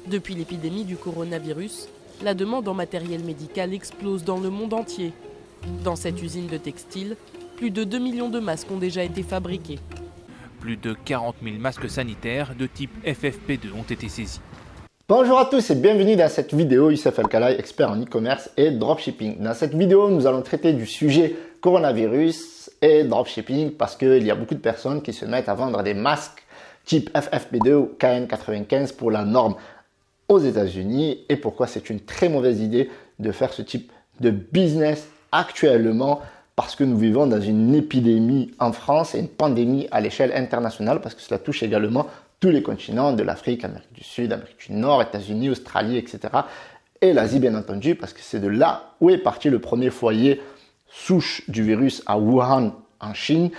Depuis l'épidémie du coronavirus, la demande en matériel médical explose dans le monde entier. Dans cette usine de textile, plus de 2 millions de masques ont déjà été fabriqués. Plus de 40 000 masques sanitaires de type FFP2 ont été saisis. Bonjour à tous et bienvenue dans cette vidéo. Youssef El-Khalai, expert en e-commerce et dropshipping. Dans cette vidéo, nous allons traiter du sujet coronavirus et dropshipping parce qu'il y a beaucoup de personnes qui se mettent à vendre des masques type FFP2 ou KN95 pour la norme aux États-Unis et pourquoi c'est une très mauvaise idée de faire ce type de business actuellement parce que nous vivons dans une épidémie en France et une pandémie à l'échelle internationale parce que cela touche également tous les continents de l'Afrique, Amérique du Sud, Amérique du Nord, États-Unis, Australie, etc. Et l'Asie bien entendu parce que c'est de là où est parti le premier foyer souche du virus à Wuhan en Chine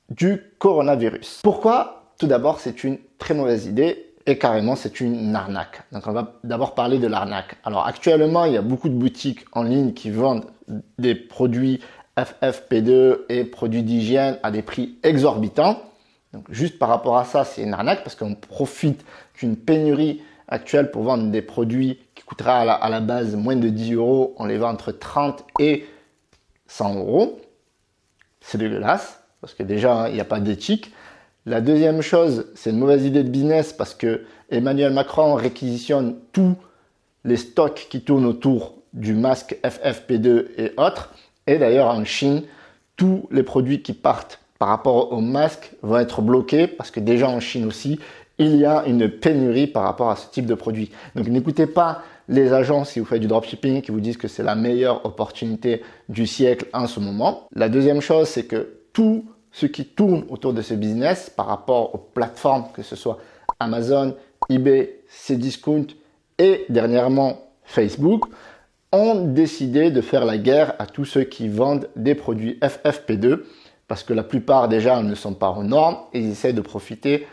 du coronavirus. Pourquoi? Tout d'abord, c'est une très mauvaise idée. Et carrément, c'est une arnaque. Donc, on va d'abord parler de l'arnaque. Alors, actuellement, il y a beaucoup de boutiques en ligne qui vendent des produits FFP2 et produits d'hygiène à des prix exorbitants. Donc, juste par rapport à ça, c'est une arnaque parce qu'on profite d'une pénurie actuelle pour vendre des produits qui coûteraient à la base moins de 10 euros. On les vend entre 30 et 100 euros. C'est dégueulasse parce que déjà, il n'y a pas d'éthique. La deuxième chose, c'est une mauvaise idée de business parce que Emmanuel Macron réquisitionne tous les stocks qui tournent autour du masque FFP2 et autres. Et d'ailleurs, en Chine, tous les produits qui partent par rapport au masque vont être bloqués parce que déjà en Chine aussi, il y a une pénurie par rapport à ce type de produit. Donc n'écoutez pas les agences si vous faites du dropshipping qui vous disent que c'est la meilleure opportunité du siècle en ce moment. La deuxième chose, c'est que tout ce qui tourne autour de ce business par rapport aux plateformes, que ce soit Amazon, eBay, Cdiscount et dernièrement Facebook, ont décidé de faire la guerre à tous ceux qui vendent des produits FFP2 parce que la plupart déjà ne sont pas aux normes et ils essaient de profiter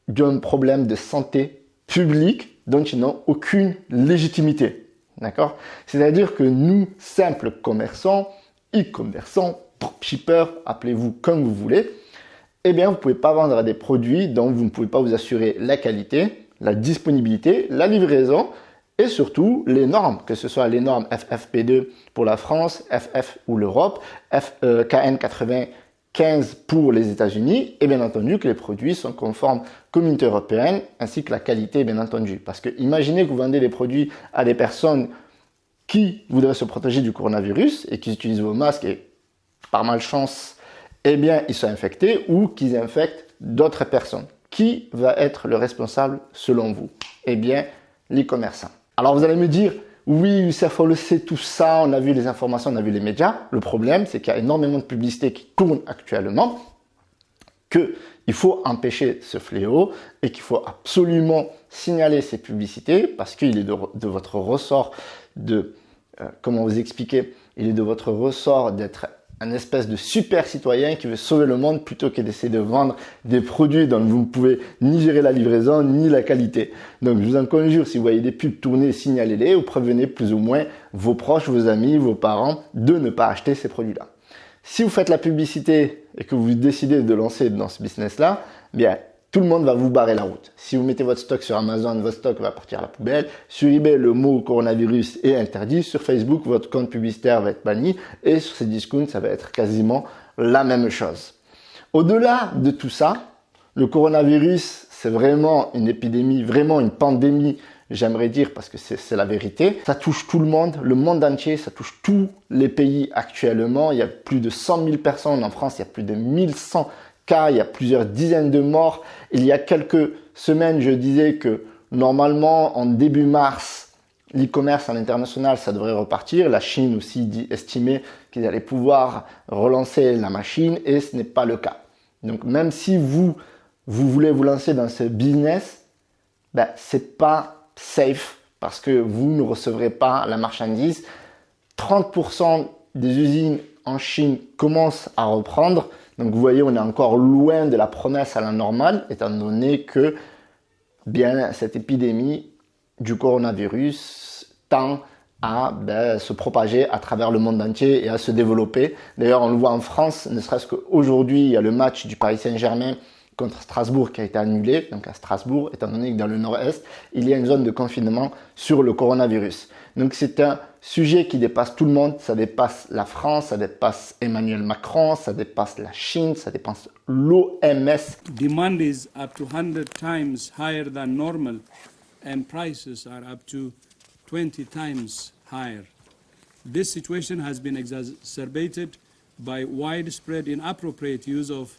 d'un problème de santé publique dont ils n'ont aucune légitimité. D'accord? C'est-à-dire que nous, simples commerçants, e-commerçants, dropshippers, appelez-vous comme vous voulez, eh bien, vous ne pouvez pas vendre des produits dont vous ne pouvez pas vous assurer la qualité, la disponibilité, la livraison et surtout les normes, que ce soit les normes FFP2 pour la France, FF ou l'Europe, KN95 pour les États-Unis et bien entendu que les produits sont conformes communauté européenne ainsi que la qualité bien entendu. Parce que imaginez que vous vendez des produits à des personnes qui voudraient se protéger du coronavirus et qui utilisent vos masques et par malchance, eh bien, ils sont infectés ou qu'ils infectent d'autres personnes. Qui va être le responsable selon vous? Eh bien, l'e-commerçant. Alors, vous allez me dire, oui, Youssef, on le sait tout ça, on a vu les informations, on a vu les médias. Le problème, c'est qu'il y a énormément de publicités qui tournent actuellement, qu'il faut empêcher ce fléau et qu'il faut absolument signaler ces publicités parce qu'il est de votre ressort comment vous expliquer, il est de votre ressort d'être un espèce de super citoyen qui veut sauver le monde plutôt que d'essayer de vendre des produits dont vous ne pouvez ni gérer la livraison ni la qualité. Donc je vous en conjure, si vous voyez des pubs tourner, signalez-les ou prévenez plus ou moins vos proches, vos amis, vos parents de ne pas acheter ces produits-là. Si vous faites la publicité et que vous décidez de lancer dans ce business-là, bien tout le monde va vous barrer la route. Si vous mettez votre stock sur Amazon, votre stock va partir à la poubelle. Sur eBay, le mot coronavirus est interdit. Sur Facebook, votre compte publicitaire va être banni. Et sur Cdiscount, ça va être quasiment la même chose. Au-delà de tout ça, le coronavirus, c'est vraiment une épidémie, vraiment une pandémie, j'aimerais dire, parce que c'est la vérité. Ça touche tout le monde entier, ça touche tous les pays actuellement. Il y a plus de 100 000 personnes en France, il y a plus de 1100 cas, il y a plusieurs dizaines de morts. Il y a quelques semaines, je disais que normalement, en début mars, l'e-commerce à l'international, ça devrait repartir. La Chine aussi estimait qu'ils allaient pouvoir relancer la machine et ce n'est pas le cas. Donc, même si vous voulez vous lancer dans ce business, c'est pas safe parce que vous ne recevrez pas la marchandise. 30% des usines en Chine commencent à reprendre. Donc vous voyez, on est encore loin de la promesse à la normale, étant donné que bien cette épidémie du coronavirus tend à se propager à travers le monde entier et à se développer. D'ailleurs, on le voit en France, ne serait-ce qu'aujourd'hui, il y a le match du Paris Saint-Germain contre Strasbourg qui a été annulée, donc à Strasbourg, étant donné que dans le nord-est, il y a une zone de confinement sur le coronavirus. Donc c'est un sujet qui dépasse tout le monde, ça dépasse la France, ça dépasse Emmanuel Macron, ça dépasse la Chine, ça dépasse l'OMS. Demand is up to 100 times higher than normal and prices are up to 20 times higher. This situation has been exacerbated by widespread inappropriate use of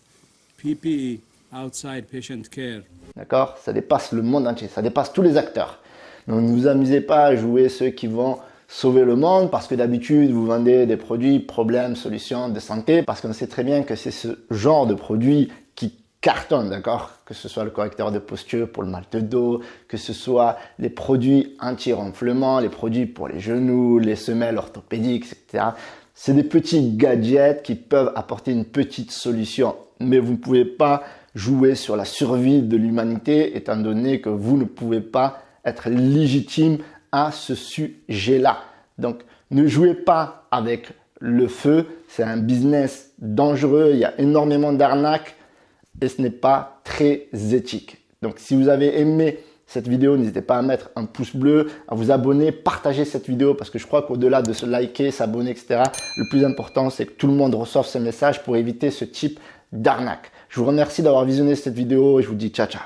PPE outside patient care. D'accord? Ça dépasse le monde entier, ça dépasse tous les acteurs. Donc ne vous amusez pas à jouer ceux qui vont sauver le monde parce que d'habitude vous vendez des produits, problèmes, solutions de santé parce qu'on sait très bien que c'est ce genre de produits qui cartonnent, d'accord? Que ce soit le correcteur de posture pour le mal de dos, que ce soit les produits anti-ronflement, les produits pour les genoux, les semelles orthopédiques, etc. C'est des petits gadgets qui peuvent apporter une petite solution, mais vous ne pouvez pas jouer sur la survie de l'humanité étant donné que vous ne pouvez pas être légitime à ce sujet-là. Donc, ne jouez pas avec le feu. C'est un business dangereux. Il y a énormément d'arnaques et ce n'est pas très éthique. Donc, si vous avez aimé cette vidéo, n'hésitez pas à mettre un pouce bleu, à vous abonner, partager cette vidéo parce que je crois qu'au-delà de se liker, s'abonner, etc., le plus important, c'est que tout le monde reçoive ce message pour éviter ce type d'arnaque. Je vous remercie d'avoir visionné cette vidéo et je vous dis ciao, ciao.